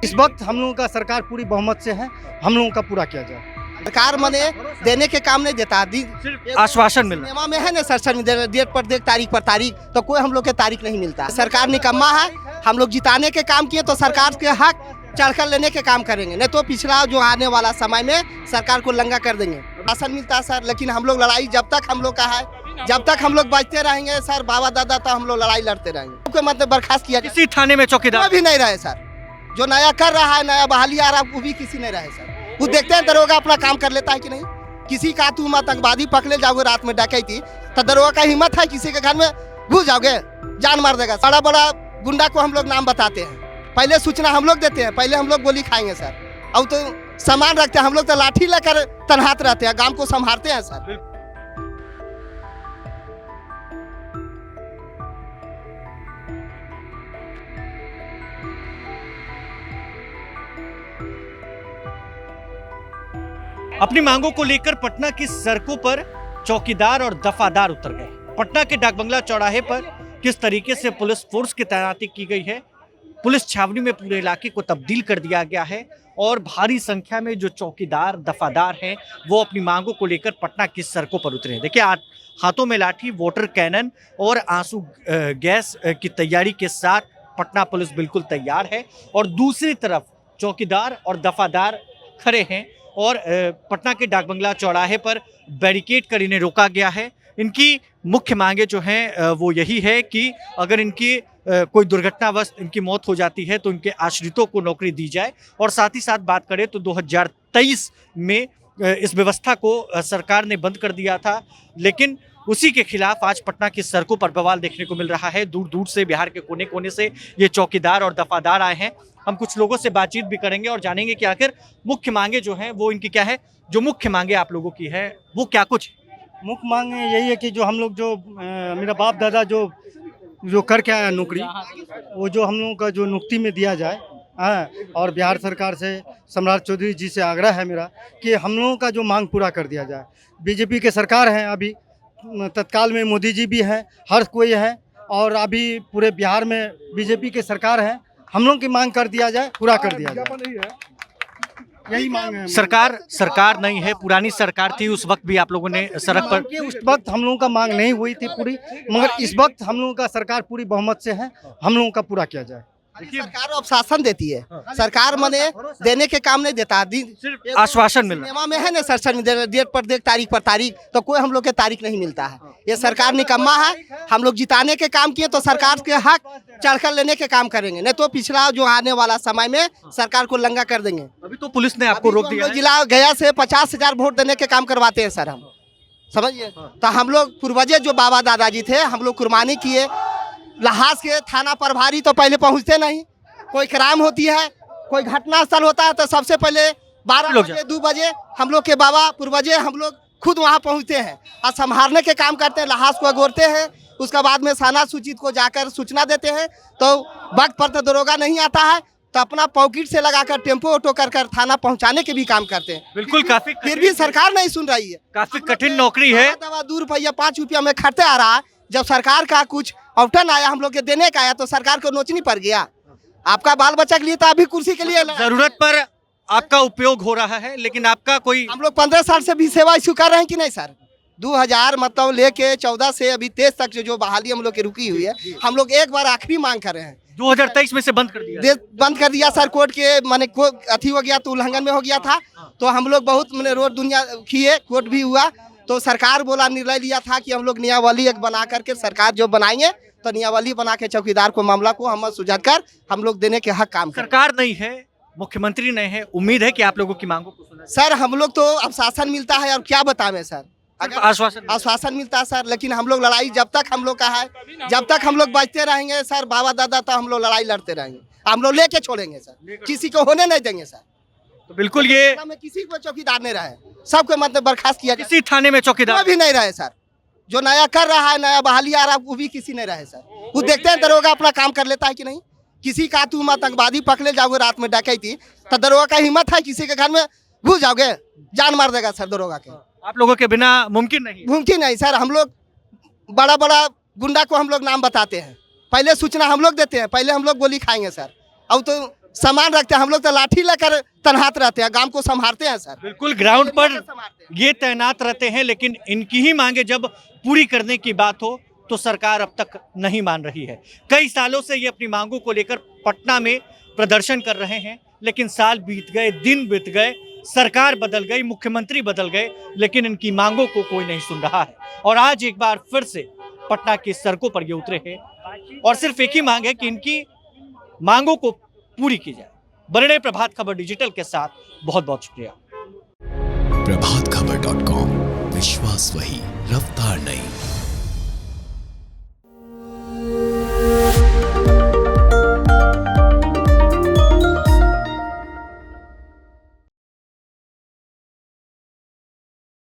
इस वक्त हम लोगों का सरकार पूरी बहुमत से है, हम लोगों का पूरा किया जाए। सरकार मने देने के काम नहीं देता, आश्वासन मिल रहा सिनेमा में है ना सर डेट पर डेट तारीख पर तारीख, तो कोई हम लोग के तारीख नहीं मिलता। सरकार निकम्मा है, हम लोग जिताने के काम किए तो सरकार के हक चढ़कर लेने के काम करेंगे, नहीं तो पिछला जो आने वाला समय में सरकार को लंगा कर देंगे। राशन मिलता है सर, लेकिन हम लोग लड़ाई जब तक हम लोग का है, जब तक हम लोग बचते रहेंगे सर, बाबा दादा तो हम लोग लड़ाई लड़ते रहेंगे। मतलब बर्खास्त किया किसी थाने में चौकीदार भी नहीं रहे सर, जो नया कर रहा है, नया बहाली आ रहा है, वो भी किसी नहीं रहे सर। वो देखते हैं दरोगा अपना काम कर लेता है कि नहीं। किसी का तुम आतंकवादी पकड़े जाओगे रात में डकैती, तो दरोगा का हिम्मत है किसी के घर में घुस जाओगे, जान मार देगा। बड़ा बड़ा गुंडा को हम लोग नाम बताते हैं, पहले सूचना हम लोग देते हैं, पहले हम लोग गोली खाएंगे सर। अब तो सामान रखते हैं हम लोग, तो लाठी लेकर तनहात रहते हैं, गांव को संभालते हैं सर। अपनी मांगों को लेकर पटना की सड़कों पर चौकीदार और दफादार उतर गए। पटना के डाकबंगला चौराहे पर किस तरीके से पुलिस फोर्स की तैनाती की गई है, पुलिस छावनी में पूरे इलाके को तब्दील कर दिया गया है और भारी संख्या में जो चौकीदार दफादार हैं वो अपनी मांगों को लेकर पटना की सड़कों पर उतरे हैं। देखिए, हाथों में लाठी, वाटर कैनन और आंसू गैस की तैयारी के साथ पटना पुलिस बिल्कुल तैयार है और दूसरी तरफ चौकीदार और दफादार खड़े हैं और पटना के डाकबंगला चौराहे पर बैरिकेड कर इन्हें रोका गया है। इनकी मुख्य मांगे जो हैं वो यही है कि अगर इनकी कोई दुर्घटनावश इनकी मौत हो जाती है तो इनके आश्रितों को नौकरी दी जाए, और साथ ही साथ बात करें तो 2023 में इस व्यवस्था को सरकार ने बंद कर दिया था, लेकिन उसी के खिलाफ आज पटना की सड़कों पर बवाल देखने को मिल रहा है। दूर दूर से, बिहार के कोने कोने से ये चौकीदार और दफादार आए हैं। हम कुछ लोगों से बातचीत भी करेंगे और जानेंगे कि आखिर मुख्य मांगे जो हैं वो इनकी क्या है। जो मुख्य मांगे आप लोगों की है वो क्या कुछ? मुख्य मांग यही है कि जो हम लोग जो मेरा बाप दादा जो करके आया नौकरी, वो जो हम लोगों का जो नियुक्ति में दिया जाए। हाँ, और बिहार सरकार से सम्राट चौधरी जी से आग्रह है मेरा कि हम लोगों का जो मांग पूरा कर दिया जाए। बीजेपी के सरकार है, अभी तत्काल में मोदी जी भी हैं, हर कोई है, और अभी पूरे बिहार में बीजेपी के सरकार है। हम लोगों की मांग कर दिया जाए, पूरा कर दिया जाए, यही मांग है। सरकार नहीं है, पुरानी सरकार थी, उस वक्त भी आप लोगों ने सड़क पर, उस वक्त हम लोगों का मांग नहीं हुई थी पूरी, मगर इस वक्त हम लोगों का सरकार पूरी बहुमत से है, हम लोगों का पूरा किया जाए। सरकार अब शासन देती है, सरकार मने देने के काम नहीं देता, आश्वासन मिल रहा है। सिनेमा में है ना सर डेट पर डेट तारीख पर तारीख, तो कोई हम लोग के तारीख नहीं मिलता है। ये सरकार निकम्मा है, हम लोग जिताने के काम किए तो सरकार के हक चढ़कर लेने के काम करेंगे, नहीं तो पिछला जो आने वाला समय में सरकार को लंगा कर देंगे। अभी तो पुलिस ने आपको रोक दिया है। जिला गया से 50,000 वोट देने के काम करवाते हैं सर, हम समझिए। तो हम लोग पूर्वजे जो बाबा दादाजी थे, हम लोग कुर्बानी किए। लहास के थाना प्रभारी तो पहले पहुंचते नहीं, कोई क्राइम होती है, कोई घटना स्थल होता है तो सबसे पहले 12 बजे 2 बजे हम लोग के बाबा पूर्वजे हम लोग खुद वहां पहुंचते हैं और संभालने के काम करते हैं, लहास को अगोरते हैं। उसके बाद में थाना सूचित को जाकर सूचना देते हैं, तो वक्त पर तो दरोगा नहीं आता है, तो अपना पॉकेट से लगाकर टेम्पो ऑटो कर थाना पहुंचाने के भी काम करते हैं। बिल्कुल, काफी फिर भी सरकार नहीं सुन रही है। काफी कठिन नौकरी है। दवा 2 रुपया 5 रुपया में खर्चे आ रहा है, जब सरकार का कुछ ऑप्शन आया हम लोग के देने का आया तो सरकार को नोचनी पड़ गया। आपका बाल बच्चा के लिए तो अभी कुर्सी के लिए जरूरत पर आपका उपयोग हो रहा है, लेकिन आपका कोई, हम लोग 15 साल से भी सेवा इशू कर रहे हैं कि नहीं सर। 2000 मतलब लेके 14 से अभी 23 तक जो बहाली हम लोग की रुकी हुई है, हम लोग एक बार आखिरी मांग कर रहे हैं। 2023 में से बंद कर दिया सर, कोर्ट के माने अथी हो गया तो उल्लंघन में हो गया था, तो हम लोग बहुत मैंने रोड दुनिया किए, कोर्ट भी हुआ, तो सरकार बोला, निर्णय लिया था कि हम लोग नियावली एक बना करके सरकार जो बनाएंगे तो नियावली बना के चौकीदार को मामला को हम सुलझा कर हम लोग देने के हक काम करें। सरकार नहीं है, मुख्यमंत्री नहीं है, उम्मीद है कि आप लोगों की मांगों को सुना। सर हम लोग तो अब शासन मिलता है और क्या बतावें सर, आश्वासन मिलता है सर, लेकिन हम लोग लड़ाई जब तक हम लोग का है, जब तक हम लोग बचते रहेंगे सर, बाबा दादा तो हम लोग लड़ाई लड़ते रहेंगे, हम लोग लेके छोड़ेंगे सर, किसी को होने नहीं देंगे सर। तो बिल्कुल, ये किसी को चौकीदार नहीं रहे, सबको मतलब बर्खास्त किया, किसी थाने में चौकीदार भी नहीं रहे सर। जो नया कर रहा है, नया बहाली आ रहा है, वो भी किसी नहीं रहे सर। वो देखते हैं दरोगा अपना काम कर लेता है कि नहीं। किसी का तुम आतंकवादी पकड़े जाओगे रात में डकैती, तो दरोगा का हिम्मत है किसी के घर में घुस जाओगे, जान मार देगा सर दरोगा के। आप लोगों के बिना मुमकिन नहीं सर। हम लोग बड़ा बड़ा गुंडा को हम लोग नाम बताते हैं, पहले सूचना हम लोग देते हैं, पहले हम लोग गोली खाएंगे सर। अब तो सामान रखते हैं, हम लोग तो लाठी लेकर तैनात रहते हैं, गांव को संभालते हैं सर। बिल्कुल ग्राउंड पर ये तैनात रहते हैं, लेकिन इनकी ही मांगे जब पूरी करने की बात हो तो सरकार अब तक नहीं मान रही है। कई सालों से ये अपनी मांगों को लेकर पटना में प्रदर्शन कर रहे हैं, लेकिन साल बीत गए, दिन बीत गए, सरकार बदल गई, मुख्यमंत्री बदल गए, लेकिन इनकी मांगों को कोई नहीं सुन रहा है। और आज एक बार फिर से पटना की सड़कों पर ये उतरे हैं और सिर्फ एक ही मांग है कि इनकी मांगों को पूरी की जाए। बने रहे प्रभात खबर डिजिटल के साथ, बहुत बहुत शुक्रिया। प्रभात खबर.com, विश्वास वही, रफ्तार नहीं।